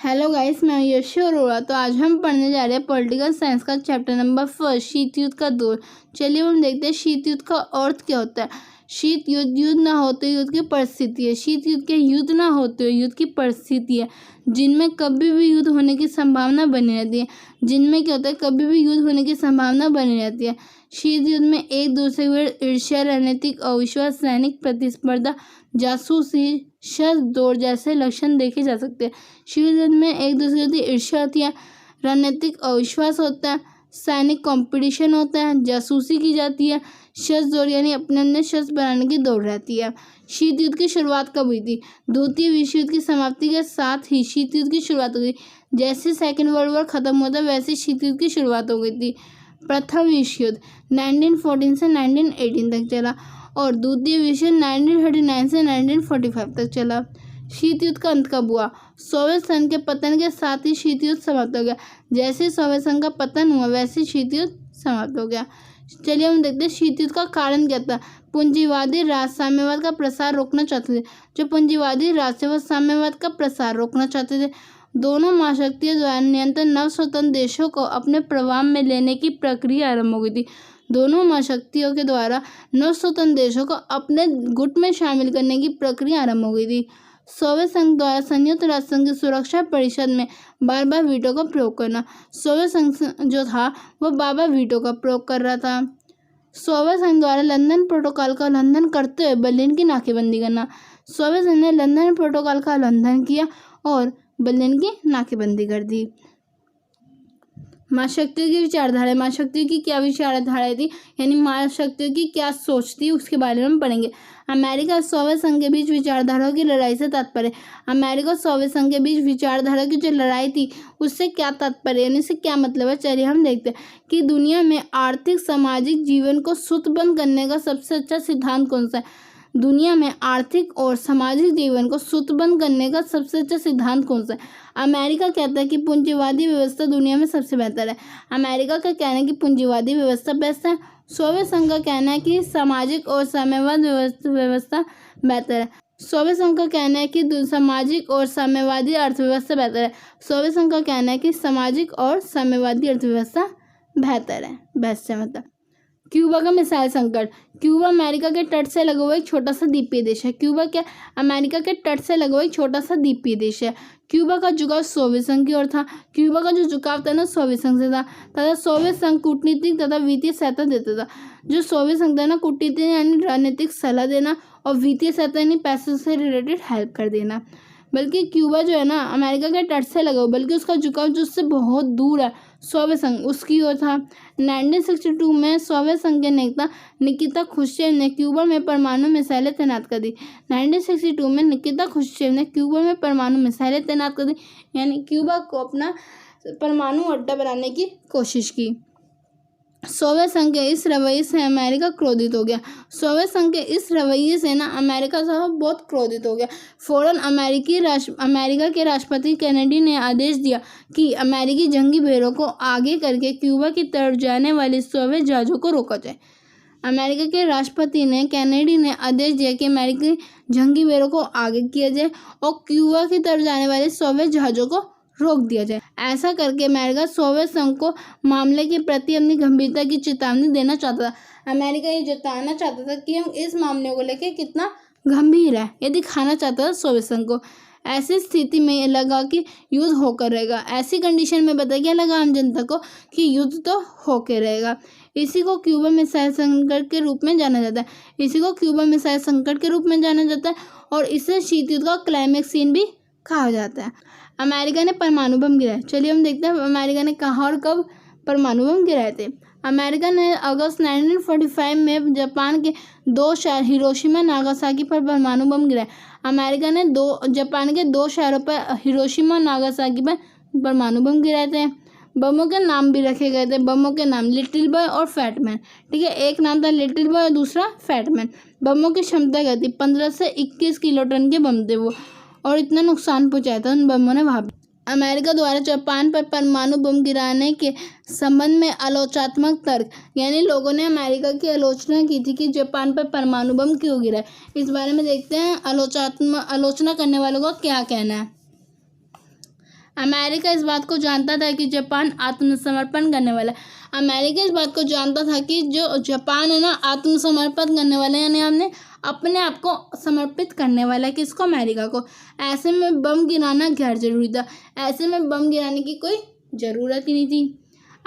Hello guys, मैं यश अरोड़ा। तो आज हम पढ़ने जा रहे हैं पॉलिटिकल साइंस का चैप्टर नंबर 1, शीत युद्ध का दौर। चलिए हम देखते हैं शीत युद्ध का अर्थ क्या होता है। शीत युद्ध, युद्ध ना होते युद्ध की परिस्थिति है। शीत युद्ध के युद्ध ना होते युद्ध की परिस्थिति है, जिनमें कभी भी युद्ध होने की संभावना बनी रहती है। जिनमें क्या होता है, कभी भी युद्ध होने की संभावना बनी रहती है। शीत युद्ध में एक दूसरे के विरुद्ध ईर्ष्या, राजनीतिक अविश्वास, सैनिक प्रतिस्पर्धा, जासूसी, शस्त्र दौड़ जैसे लक्षण देखे जा सकते हैं। शीत युद्ध में एक दूसरे की ईर्ष्या होती है, रणनीतिक अविश्वास होता है, सैनिक कंपटीशन होता है, जासूसी की जाती है, शस्त्र दौड़ यानी अपने शस्त्र बनाने की दौड़ रहती है। शीत युद्ध की शुरुआत कब हुई थी? द्वितीय विश्व युद्ध की समाप्ति के साथ ही शीत युद्ध की शुरुआत हो गई। जैसे सेकेंड वर्ल्ड वॉर खत्म हुआ था, वैसे शीत युद्ध की शुरुआत हो गई थी। प्रथम विश्व युद्ध 1914 से 1918 तक चला और द्वितीय विश्व युद्ध 1939 से 1945 तक चला। शीत युद्ध का अंत कब हुआ? सोवियत संघ के पतन के साथ ही शीत युद्ध समाप्त हो गया। जैसे सोवियत संघ का पतन हुआ, वैसे शीत युद्ध समाप्त हो गया। चलिए हम देखते हैं शीत युद्ध का कारण क्या था। पूंजीवादी राज साम्यवाद का प्रसार रोकना चाहते थे। जो पूंजीवादी राज व साम्यवाद का प्रसार रोकना चाहते थे, दोनों महाशक्तियों द्वारा नियंत्रण नव स्वतंत्र देशों को अपने प्रभाव में लेने की प्रक्रिया आरंभ हो गई थी। दोनों महाशक्तियों के द्वारा नव स्वतंत्र देशों को अपने गुट में शामिल करने की प्रक्रिया आरंभ हो गई थी। सोवियत संघ द्वारा संयुक्त राष्ट्र संघ की सुरक्षा परिषद में बार बार वीटो का प्रयोग करना। सोवियत संघ जो था वह बार बार वीटो का प्रयोग कर रहा था। सोवियत संघ द्वारा लंदन प्रोटोकॉल का उल्लंघन करते हुए बर्लिन की नाकेबंदी करना। सोवियत संघ ने लंदन प्रोटोकॉल का उल्लंघन किया और बर्लिन की नाकेबंदी कर दी। महाशक्तियों की विचारधारा। महाशक्तियों की क्या विचारधारा थी, यानी महाशक्तियों की क्या सोच थी, उसके बारे में हम पढ़ेंगे। अमेरिका और सोवियत संघ के बीच विचारधाराओं की लड़ाई से तात्पर्य। अमेरिका और सोवियत संघ के बीच विचारधारा की जो लड़ाई थी, उससे क्या तात्पर्य, यानी इससे क्या मतलब है। चलिए हम देखते हैं कि दुनिया में आर्थिक सामाजिक जीवन को सूत्रबद्ध करने का सबसे अच्छा सिद्धांत कौन सा है। दुनिया में आर्थिक और सामाजिक जीवन को सूत्रबद्ध करने का सबसे अच्छा सिद्धांत कौन सा है। अमेरिका कहता है कि पूंजीवादी व्यवस्था दुनिया में सबसे बेहतर है। अमेरिका का कहना है कि पूंजीवादी व्यवस्था बेस्ट है। सोवियत संघ का कहना है कि सामाजिक और साम्यवाद व्यवस्था बेहतर है। सोवियत संघ का कहना है कि सामाजिक और साम्यवादी अर्थव्यवस्था बेहतर है। सोवियत संघ का कहना है कि सामाजिक और साम्यवादी अर्थव्यवस्था बेहतर है, बेस्ट है मतलब। क्यूबा का मिसाइल संकट। क्यूबा अमेरिका के तट से लगा हुआ एक छोटा सा द्वीपीय देश है। क्यूबा क्या अमेरिका के तट से लगा हुआ एक छोटा सा द्वीपीय देश है। क्यूबा का झुकाव सोवियत संघ की ओर था। क्यूबा का जो झुकाव था ना, सोवियत संघ से था तथा सोवियत संघ कूटनीतिक तथा वित्तीय सहायता देता था। जो सोवियत संघ था ना, कूटनीतिक यानी राजनीतिक सलाह देना और वित्तीय सहायता यानी पैसों से रिलेटेड हेल्प कर देना। बल्कि क्यूबा जो है ना, अमेरिका के तट से लगा हुआ, बल्कि उसका झुकाव जो उससे बहुत दूर है, सोवियत संघ, उसकी ओर था। 1962 में सोवियत संघ के नेता निकिता खुश्चेव ने क्यूबा में परमाणु मिसाइलें तैनात कर दी। 1962 में निकिता खुश्चेव ने क्यूबा में परमाणु मिसाइलें तैनात कर दी, यानी क्यूबा को अपना परमाणु अड्डा बनाने की कोशिश की। सोवियत संघ के इस रवैये से अमेरिका क्रोधित हो गया। सोवियत संघ के इस रवैये से ना अमेरिका साहब बहुत क्रोधित हो गया। फौरन अमेरिका के राष्ट्रपति केनेडी ने आदेश दिया कि अमेरिकी जंगी बहरों को आगे करके क्यूबा की तरफ जाने वाले सोवियत जहाज़ों को रोका जाए। अमेरिका के राष्ट्रपति केनेडी ने आदेश दिया कि अमेरिकी जंगी बहरों को आगे किया जाए और क्यूबा की तरफ जाने वाले सोवियत जहाज़ों को रोक दिया जाए। ऐसा करके अमेरिका सोवियत संघ को मामले के प्रति अपनी गंभीरता की चेतावनी देना चाहता था। अमेरिका ये जताना चाहता था कि हम इस मामले को लेकर कितना गंभीर है, ये दिखाना चाहता था सोवियत संघ को। ऐसी स्थिति में ये लगा कि युद्ध होकर रहेगा। ऐसी कंडीशन में बताया क्या लगा आम जनता को कि युद्ध तो होकर रहेगा। इसी को क्यूबा मिसाइल संकट के रूप में जाना जाता है। इसी को क्यूबा मिसाइल संकट के रूप में जाना जाता है और इसे शीत युद्ध का क्लाइमेक्स सीन भी कहा जाता है। अमेरिका ने परमाणु बम गिराए। चलिए हम देखते हैं अमेरिका ने कहाँ और कब परमाणु बम गिराए थे। अमेरिका ने अगस्त 1945 में जापान के 2 शहर हिरोशिमा नागासाकी पर परमाणु बम गिराए। अमेरिका ने जापान के 2 शहरों पर हिरोशिमा नागासाकी पर परमाणु बम गिराए थे। बमों के नाम भी रखे गए थे। बमों के नाम लिटिल बॉय और फैट मैन, ठीक है। एक नाम था लिटिल बॉय और दूसरा फैट मैन। बमों की क्षमता क्या थी? 15 से 21 किलोटन के बम थे वो, और इतना नुकसान पहुंचाया था उन बमों ने वहाँ। अमेरिका द्वारा जापान पर परमाणु बम गिराने के संबंध में आलोचनात्मक तर्क, यानी लोगों ने अमेरिका की आलोचना की थी कि जापान पर परमाणु बम क्यों गिरा। इस बारे में देखते हैं आलोचना करने वालों का क्या कहना है। अमेरिका इस बात को जानता था कि जापान आत्मसमर्पण करने वाला है। अमेरिका इस बात को जानता था कि जो जापान है ना आत्मसमर्पण करने वाला है, यानी हमने अपने आप को समर्पित करने वाला है। किसको? अमेरिका को। ऐसे में बम गिराना गैर जरूरी था। ऐसे में बम गिराने की कोई ज़रूरत ही नहीं थी।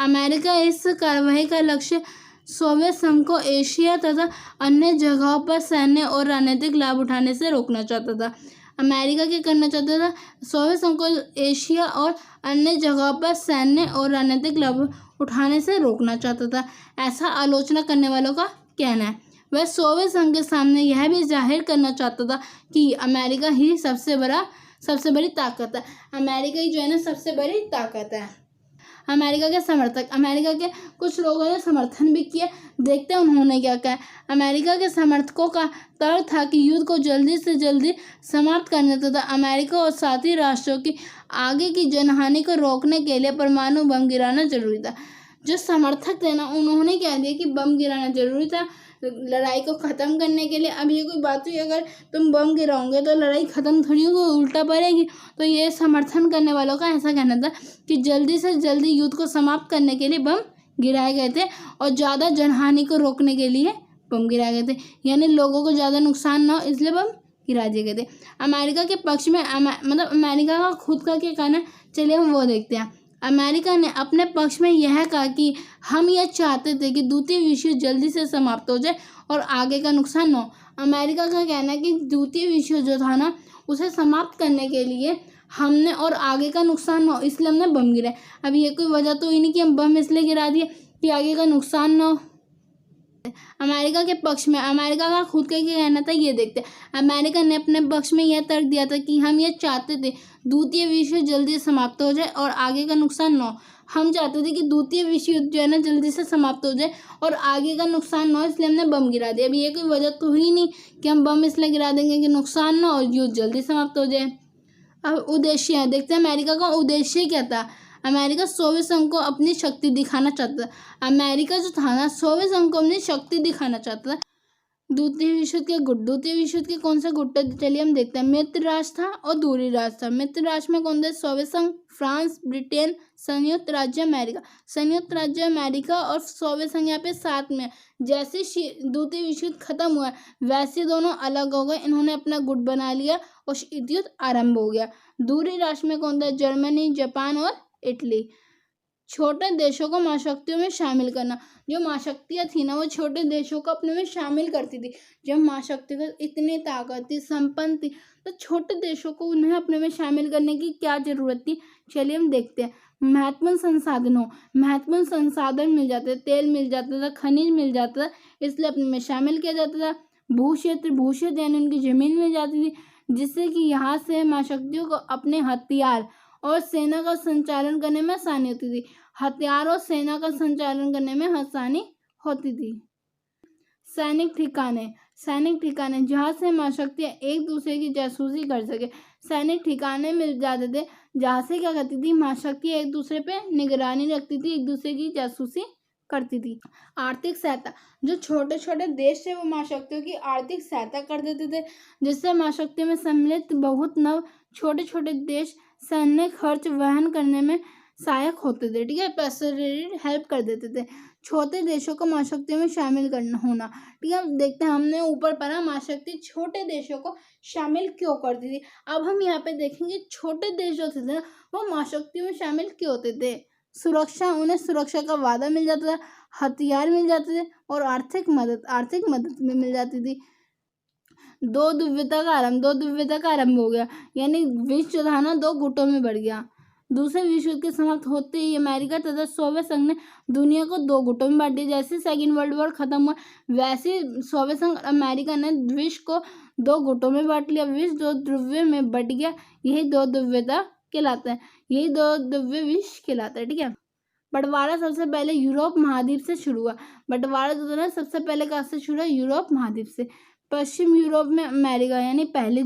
अमेरिका इस कार्रवाई का लक्ष्य सोवियत संघ को एशिया तथा अन्य जगहों पर सैन्य और राजनीतिक लाभ उठाने से रोकना चाहता था। अमेरिका क्या करना चाहता था? सोवियत संघ को एशिया और अन्य जगहों पर सैन्य और राजनीतिक लाभ उठाने से रोकना चाहता था, ऐसा आलोचना करने वालों का कहना है। वह सोवियत संघ के सामने यह भी जाहिर करना चाहता था कि अमेरिका ही सबसे बड़ी ताकत है। अमेरिका ही जो है ना सबसे बड़ी ताकत है। अमेरिका के समर्थक, अमेरिका के कुछ लोगों ने समर्थन भी किया। देखते हैं उन्होंने क्या कहा। अमेरिका के समर्थकों का तर्क था कि युद्ध को जल्दी से जल्दी समाप्त करना तथा अमेरिका और साथी राष्ट्रों की आगे की जनहानि को रोकने के लिए परमाणु बम गिराना जरूरी था। जो समर्थक थे ना उन्होंने कह दिया कि बम गिराना जरूरी था लड़ाई को ख़त्म करने के लिए। अब ये कोई बात हुई, अगर तुम बम गिराओगे तो लड़ाई ख़त्म थोड़ी होगी, उल्टा पड़ेगी। तो ये समर्थन करने वालों का ऐसा कहना था कि जल्दी से जल्दी युद्ध को समाप्त करने के लिए बम गिराए गए थे और ज़्यादा जनहानि को रोकने के लिए बम गिराए गए थे, यानी लोगों को ज़्यादा नुकसान ना हो इसलिए बम गिरा दिए गए थे। अमेरिका के पक्ष में मतलब अमेरिका का खुद का क्या कहना है, चलिए हम वो देखते हैं। अमेरिका ने अपने पक्ष में यह कहा कि हम यह चाहते थे कि द्वितीय विश्व युद्ध जल्दी से समाप्त हो जाए और आगे का नुकसान न हो। अमेरिका का कहना है कि द्वितीय विश्व युद्ध जो था ना उसे समाप्त करने के लिए हमने और आगे का नुकसान न हो इसलिए हमने बम गिराए। अब ये कोई वजह तो ही नहीं कि हम बम इसलिए गिरा दिए कि आगे का नुकसान न हो। अमेरिका के पक्ष में अमेरिका का खुद का क्या कहना था ये देखते हैं। अमेरिका ने अपने पक्ष में यह तर्क दिया था कि हम ये चाहते थे द्वितीय विश्व युद्ध जल्दी समाप्त हो जाए और आगे का नुकसान न हो। हम चाहते थे कि द्वितीय विश्व युद्ध जो है ना जल्दी से समाप्त हो जाए और आगे का नुकसान न हो इसलिए हमने बम गिरा दिया। अभी ये कोई वजह तो हुई नहीं कि हम बम इसलिए गिरा देंगे कि नुकसान न हो और युद्ध जल्दी समाप्त हो जाए। अब उद्देश्य है, देखते हैं अमेरिका का उद्देश्य क्या था। अमेरिका सोवियत संघ को अपनी शक्ति दिखाना चाहता था। अमेरिका जो था ना सोवियत संघ को अपनी शक्ति दिखाना चाहता था। द्वितीय विश्व युद्ध के गुट, द्वितीय विश्व युद्ध के कौन सा गुट है चलिए हम देखते हैं। मित्र राष्ट्र था और दूरी राष्ट्र था। मित्र राष्ट्र में कौन थे? सोवियत संघ, फ्रांस, ब्रिटेन, संयुक्त राज्य अमेरिका। संयुक्त राज्य अमेरिका और सोवियत संघ यहाँ पे साथ में। जैसे द्वितीय विश्व युद्ध खत्म हुआ वैसे दोनों अलग हो गए, इन्होंने अपना गुट बना लिया और शीत युद्ध आरंभ हो गया। दूरी राष्ट्र में कौन था? जर्मनी, जापान और इटली। छोटे देशों को महाशक्तियों में शामिल करना, जो महाशक्तियाँ थी ना वो छोटे देशों को अपने में शामिल करती थी। जब महाशक्तियाँ इतनी ताकत थी, संपन्न थी, तो छोटे देशों को उन्हें अपने में शामिल करने की क्या जरूरत थी चलिए हम देखते हैं। महत्वपूर्ण संसाधन मिल जाते, तेल मिल जाता था, खनिज मिल जाता था, इसलिए अपने में शामिल किया जाता था। भूक्षेत्र यानी उनकी जमीन मिल जाती थी, जिससे कि यहाँ से महाशक्तियों को अपने हथियार और सेना का संचालन करने में आसानी होती थी। हथियार और सेना का संचालन करने में आसानी होती थी। सैनिक ठिकाने जहाँ से महाशक्तियाँ एक दूसरे की जासूसी कर सके। सैनिक ठिकाने मिल जाते थे जहाँ से क्या करती थी महाशक्तियाँ एक दूसरे पे निगरानी रखती थी, एक दूसरे की जासूसी करती थी। आर्थिक सहायता, जो छोटे छोटे देश थे वो महाशक्तियों की आर्थिक सहायता कर देते थे, जिससे महाशक्तियों में सम्मिलित बहुत नव छोटे छोटे देश सैन्य खर्च वहन करने में सहायक होते थे। ठीक है, पैसे हेल्प कर देते थे। छोटे देशों को महाशक्तियों में शामिल करना होना। ठीक है, देखते हैं हमने ऊपर पढ़ा महाशक्ति छोटे देशों को शामिल क्यों करती थी। अब हम यहाँ पे देखेंगे छोटे देश जो थे ना वो महाशक्तियों में शामिल क्यों होते थे। सुरक्षा, उन्हें सुरक्षा का वादा मिल जाता था, हथियार मिल जाते थे और आर्थिक मदद में मिल जाती थी। दो दुविधा का आरंभ हो गया, यानी विश्व जो था ना दो गुटों में बढ़ गया। दूसरे विश्व युद्ध के समाप्त होते ही अमेरिका तथा सोवियत संघ ने दुनिया को दो गुटों में बांट दिया। जैसे सेकेंड वर्ल्ड वॉर खत्म हुआ वैसे सोवियत संघ और अमेरिका ने विश्व को दो गुटों में बांट लिया। विश्व दो ध्रुव में बट गया, यही दो दुविधा कहलाता है, यही दो ध्रुव विश्व कहलाता है। ठीक है, बंटवारा सबसे पहले यूरोप महाद्वीप से शुरू हुआ। बंटवारा जो था ना सबसे पहले कहाँ से शुरू हुआ? यूरोप महाद्वीप से। पश्चिम यूरोप में अमेरिका यानी पहली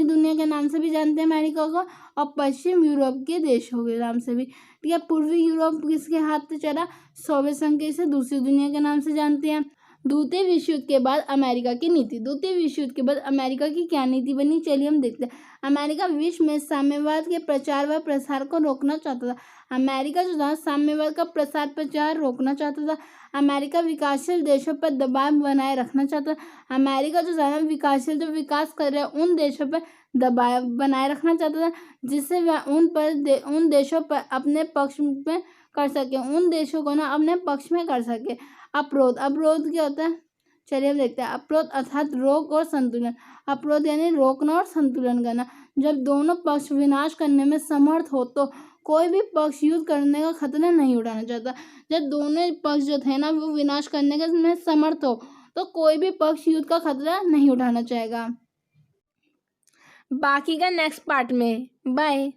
दुनिया के नाम से भी जानते हैं अमेरिका को, और पश्चिम यूरोप के देशों के नाम से भी। ठीक है, पूर्वी यूरोप किसके हाथ से चला? सोवियत संघ के, इसे दूसरी दुनिया के नाम से जानते हैं। द्वितीय विश्व युद्ध के बाद अमेरिका की नीति। द्वितीय विश्व युद्ध के बाद अमेरिका की क्या नीति बनी, चलिए हम देखते हैं। अमेरिका विश्व में साम्यवाद के प्रचार व प्रसार को रोकना चाहता था। अमेरिका जो था साम्यवाद का प्रसार प्रचार रोकना चाहता था। अमेरिका विकासशील देशों पर दबाव बनाए रखना चाहता था। अमेरिका जो था विकासशील जो विकास कर रहे हैं उन देशों पर दबाव बनाए रखना चाहता था, जिससे वह उन देशों पर अपने पक्ष में कर सके, उन देशों को अपने पक्ष में कर सके। अवरोध क्या होता है, चलिए हम देखते हैं। अवरोध अर्थात रोक और संतुलन। अवरोध यानी रोकना और संतुलन करना। जब दोनों पक्ष विनाश करने में समर्थ हो तो कोई भी पक्ष युद्ध करने का खतरा नहीं उठाना चाहता। जब दोनों पक्ष जो थे वो विनाश करने के में समर्थ हो तो कोई भी पक्ष युद्ध का खतरा नहीं उठाना चाहेगा। बाकी का नेक्स्ट पार्ट में। बाय।